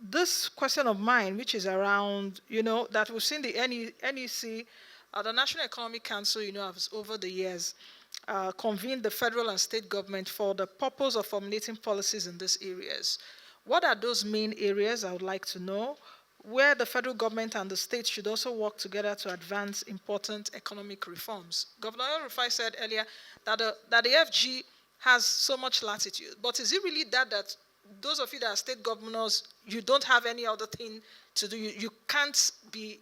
this question of mine, which is around, that we've seen the NEC, the National Economic Council, has over the years convened the federal and state government for the purpose of formulating policies in these areas. What are those main areas? I would like to know, where the federal government and the states should also work together to advance important economic reforms. Governor El-Rufai said earlier that the FG has so much latitude, but is it really that those of you that are state governors, you don't have any other thing to do? You can't be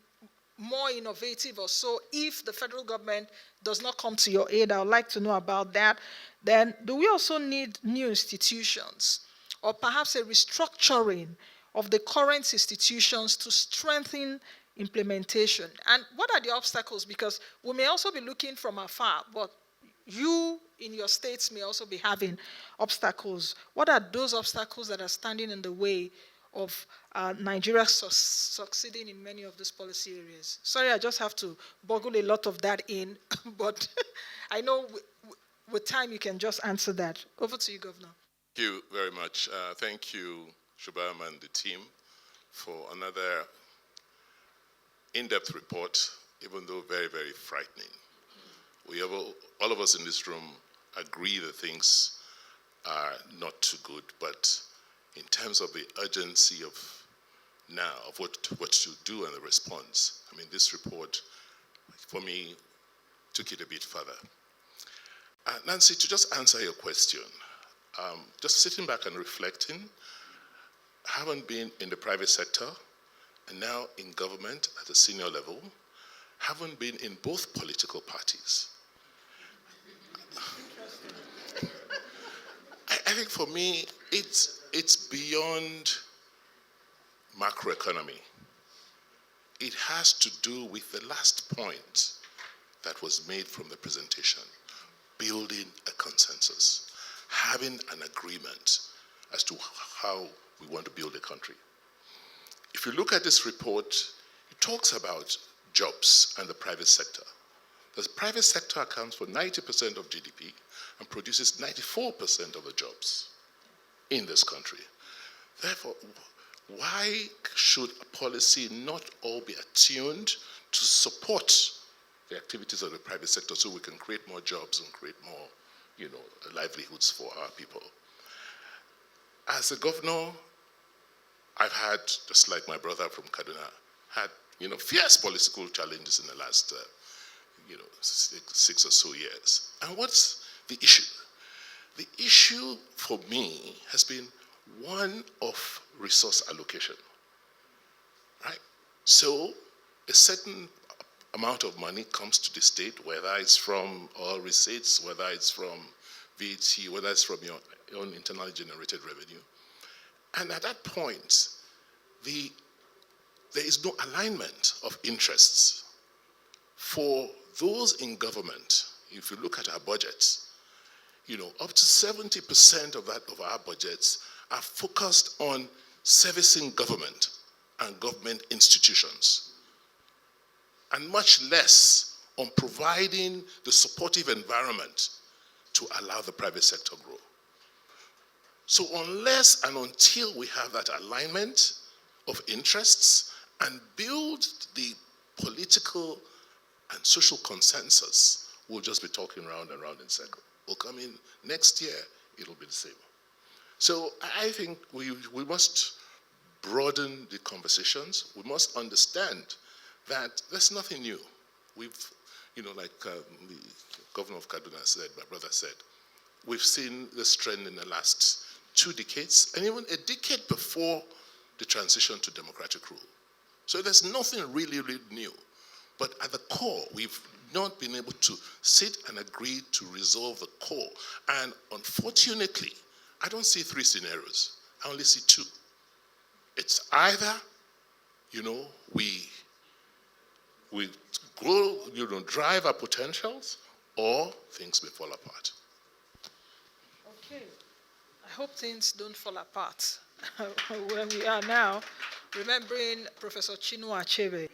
more innovative or so if the federal government does not come to your aid? I would like to know about that. Then, do we also need new institutions or perhaps a restructuring of the current institutions to strengthen implementation? And what are the obstacles? Because we may also be looking from afar, but you in your states may also be having obstacles. What are those obstacles that are standing in the way of Nigeria succeeding in many of these policy areas? Sorry, I just have to boggle a lot of that in, but I know with time you can just answer that. Over to you, Governor. Thank you very much. Thank you, Shubham and the team, for another in-depth report, even though very, very frightening. We have all of us in this room agree that things are not too good, but in terms of the urgency of now, of what to do and the response, I mean, this report, for me, took it a bit further. Nancy, to just answer your question, just sitting back and reflecting, I haven't been in the private sector and now in government at a senior level, haven't been in both political parties. I think for me, it's beyond macroeconomy. It has to do with the last point that was made from the presentation, building a consensus, having an agreement as to how we want to build a country. If you look at this report, it talks about jobs and the private sector. The private sector accounts for 90% of GDP and produces 94% of the jobs in this country. Therefore, why should a policy not all be attuned to support the activities of the private sector so we can create more jobs and create more, livelihoods for our people? As a governor, I've had, just like my brother from Kaduna, had, fierce political challenges in the last, 6 or so years. And what's the issue? The issue for me has been one of resource allocation, right? So a certain amount of money comes to the state, whether it's from oil receipts, whether it's from VAT, whether it's from your own internally generated revenue. And at that point, there is no alignment of interests. For those in government, if you look at our budgets, up to 70% of our budgets are focused on servicing government and government institutions, and much less on providing the supportive environment to allow the private sector grow. So unless and until we have that alignment of interests and build the political and social consensus, we'll just be talking round and round in circles. We'll come in next year, it'll be the same. So I think we must broaden the conversations. We must understand that there's nothing new. We've, like the governor of Kaduna said, my brother said, we've seen this trend in the last 2 decades, and even a decade before the transition to democratic rule. So there's nothing really, really new. But at the core, we've not been able to sit and agree to resolve the core. And unfortunately, I don't see 3 scenarios. I only see 2. It's either, we grow, drive our potentials, or things may fall apart. Okay. I hope things don't fall apart where we are now, remembering Professor Chinua Achebe.